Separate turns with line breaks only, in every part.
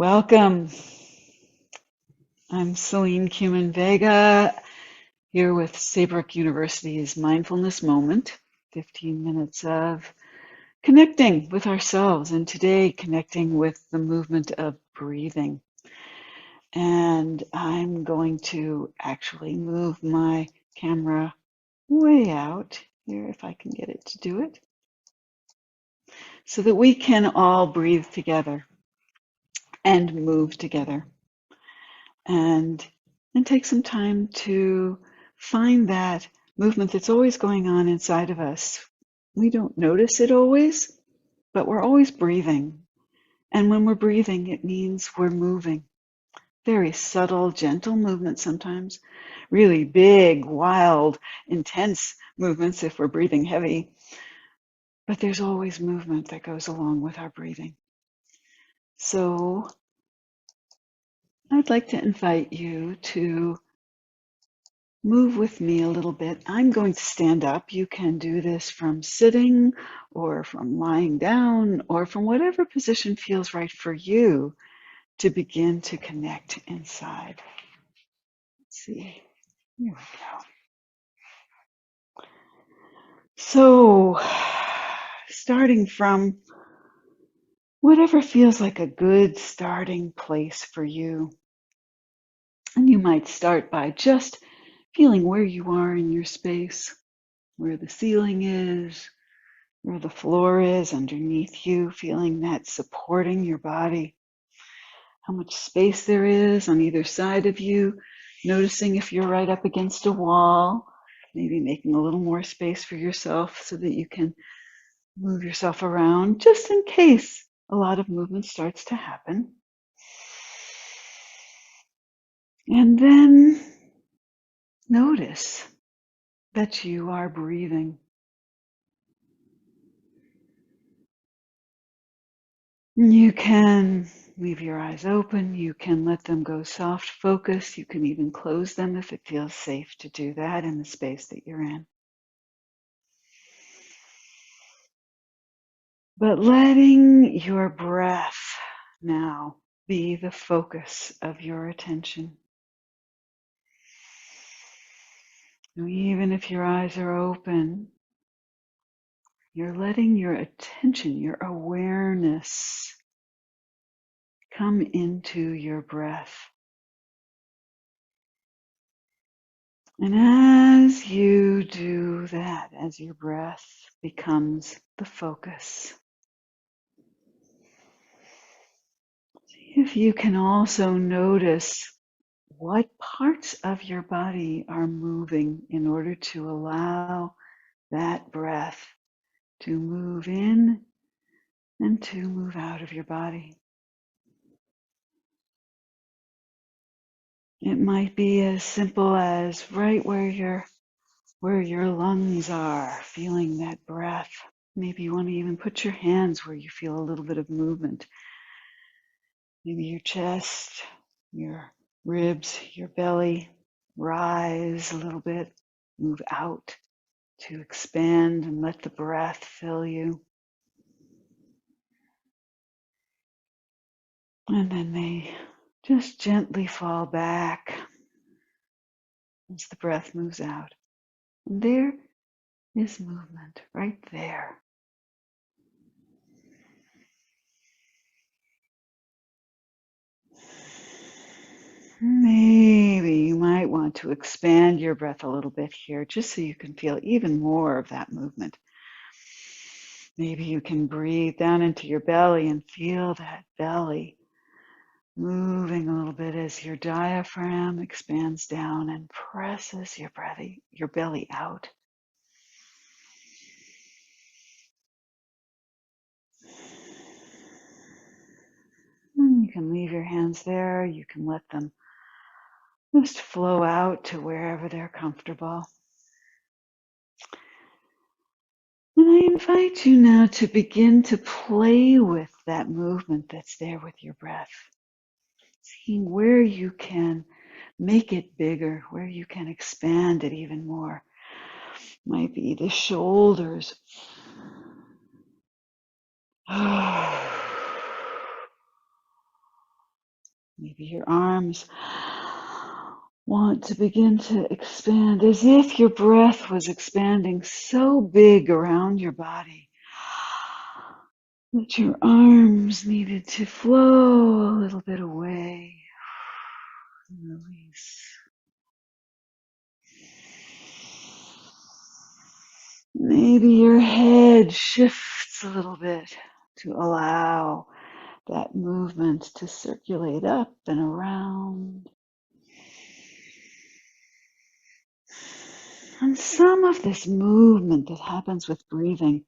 Welcome. I'm Selene Kumin Vega here with Saybrook University's Mindfulness Moment, 15 minutes of connecting with ourselves, and today connecting with the movement of breathing. And I'm going to actually move my camera way out here if I can get it to do it, so that we can all breathe together and move together. And take some time to find that movement that's always going on inside of us. We don't notice it always, but we're always breathing. And when we're breathing, it means we're moving. Very subtle, gentle movements sometimes, really big, wild, intense movements if we're breathing heavy. But there's always movement that goes along with our breathing. So I'd like to invite you to move with me a little bit. I'm going to stand up. You can do this from sitting or from lying down or from whatever position feels right for you to begin to connect inside. Let's see. Here we go. So, starting from whatever feels like a good starting place for you. And you might start by just feeling where you are in your space, where the ceiling is, where the floor is underneath you, feeling that supporting your body, how much space there is on either side of you, noticing if you're right up against a wall, maybe making a little more space for yourself so that you can move yourself around just in case a lot of movement starts to happen. And then notice that you are breathing. You can leave your eyes open. You can let them go soft focus. You can even close them if it feels safe to do that in the space that you're in. But letting your breath now be the focus of your attention. Even if your eyes are open, you're letting your attention, your awareness come into your breath. And as you do that, as your breath becomes the focus, see if you can also notice what parts of your body are moving in order to allow that breath to move in and to move out of your body. It might be as simple as right where your lungs are, feeling that breath. Maybe you want to even put your hands where you feel a little bit of movement. Maybe your chest, your ribs, your belly rise a little bit, move out to expand and let the breath fill you. And then they just gently fall back as the breath moves out. And there is movement right there. Maybe you might want to expand your breath a little bit here just so you can feel even more of that movement. Maybe you can breathe down into your belly and feel that belly moving a little bit as your diaphragm expands down and presses your belly out. And you can leave your hands there. You can let them just flow out to wherever they're comfortable. And I invite you now to begin to play with that movement that's there with your breath. Seeing where you can make it bigger, where you can expand it even more. Might be the shoulders. Maybe your arms want to begin to expand as if your breath was expanding so big around your body that your arms needed to flow a little bit away and release. Maybe your head shifts a little bit to allow that movement to circulate up and around. And some of this movement that happens with breathing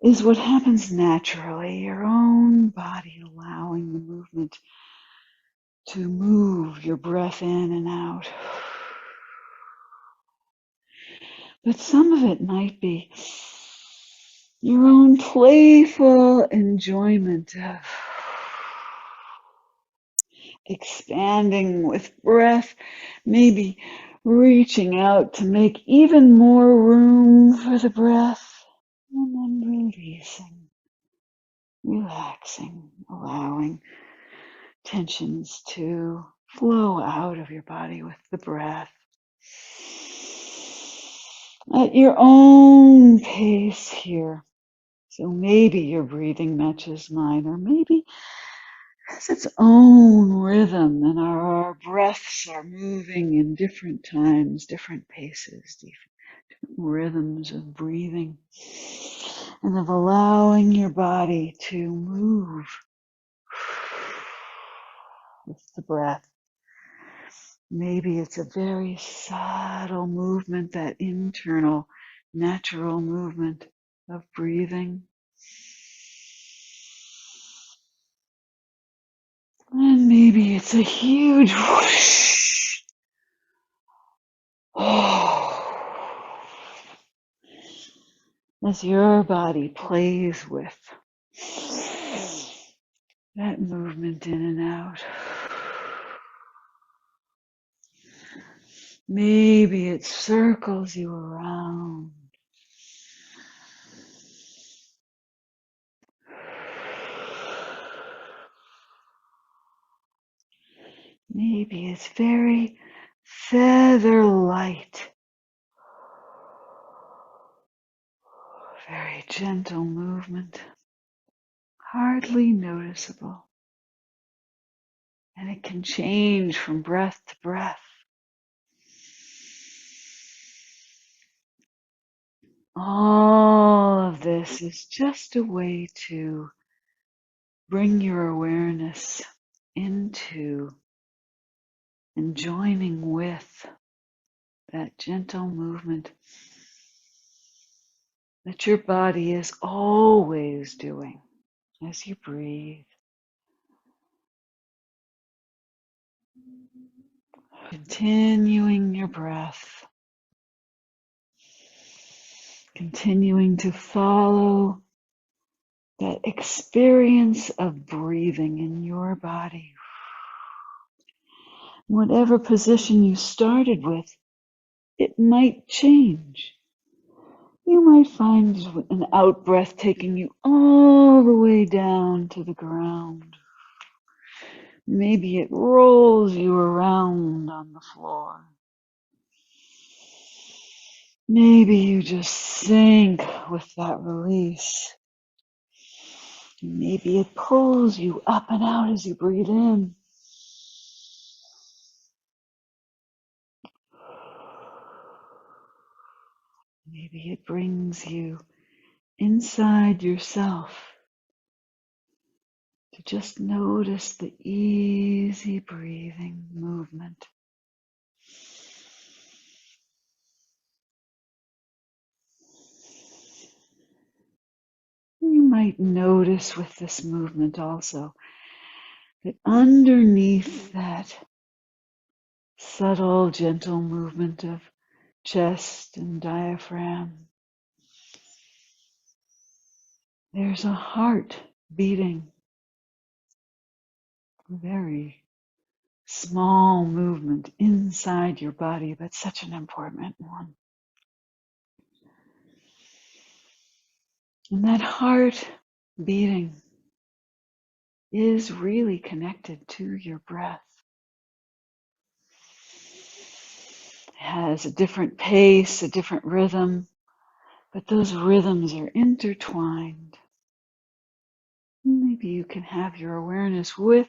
is what happens naturally, your own body allowing the movement to move your breath in and out. But some of it might be your own playful enjoyment of expanding with breath, maybe reaching out to make even more room for the breath, and then releasing, relaxing, allowing tensions to flow out of your body with the breath. At your own pace here. So maybe your breathing matches mine, or maybe has its own rhythm, and our breaths are moving in different times, different paces, different rhythms of breathing, and of allowing your body to move with the breath. Maybe it's a very subtle movement, that internal, natural movement of breathing. And maybe it's a huge whoosh. As your body plays with that movement in and out. Maybe it circles you around. Maybe it's very feather light. Very gentle movement. Hardly noticeable. And it can change from breath to breath. All of this is just a way to bring your awareness into and joining with that gentle movement that your body is always doing as you breathe. Continuing your breath. Continuing to follow that experience of breathing in your body. Whatever position you started with, it might change. You might find an out breath taking you all the way down to the ground. Maybe it rolls you around on the floor. Maybe you just sink with that release. Maybe it pulls you up and out as you breathe in. Maybe it brings you inside yourself to just notice the easy breathing movement. You might notice with this movement also that underneath that subtle, gentle movement of chest and diaphragm, there's a heart beating. A very small movement inside your body, but such an important one. And that heart beating is really connected to your breath. It has a different pace, a different rhythm, but those rhythms are intertwined. Maybe you can have your awareness with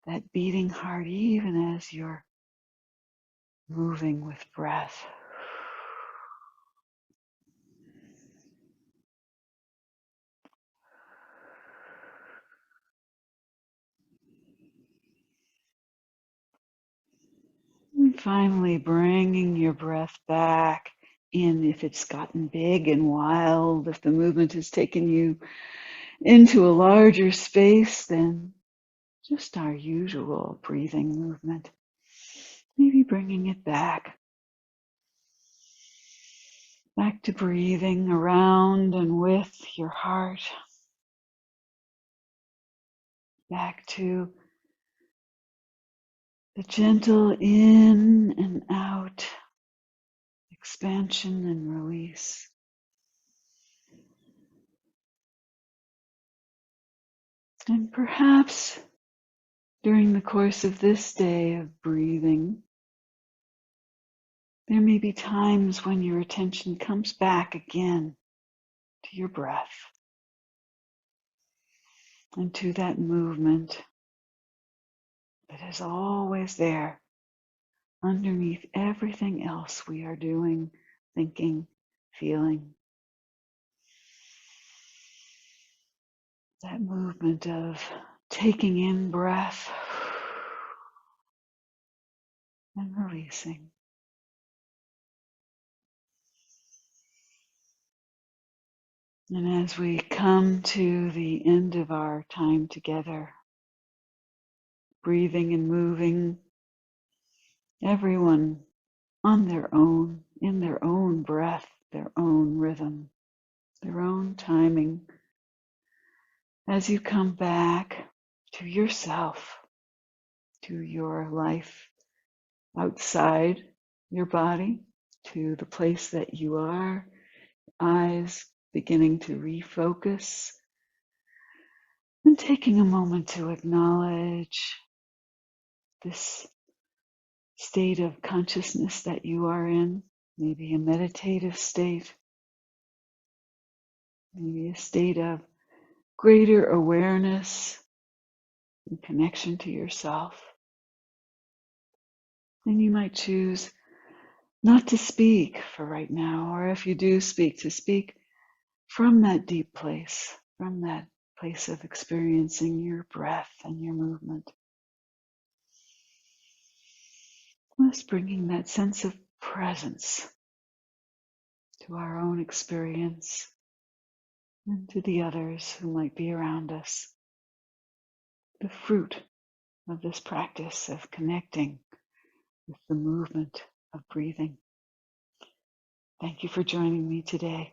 that beating heart even as you're moving with breath. And finally, bringing your breath back in if it's gotten big and wild, if the movement has taken you into a larger space than just our usual breathing movement. Maybe bringing it back to breathing around and with your heart, back to the gentle in and out, expansion and release. And perhaps during the course of this day of breathing, there may be times when your attention comes back again to your breath and to that movement that is always there underneath everything else we are doing, thinking, feeling. That movement of taking in breath and releasing. And as we come to the end of our time together, breathing and moving, everyone on their own, in their own breath, their own rhythm, their own timing, as you come back to yourself, to your life outside your body, to the place that you are, eyes beginning to refocus, and taking a moment to acknowledge this state of consciousness that you are in, maybe a meditative state, maybe a state of greater awareness and connection to yourself. And you might choose not to speak for right now, or if you do speak, to speak from that deep place, from that place of experiencing your breath and your movement. Let's bringing that sense of presence to our own experience and to the others who might be around us. The fruit of this practice of connecting with the movement of breathing. Thank you for joining me today.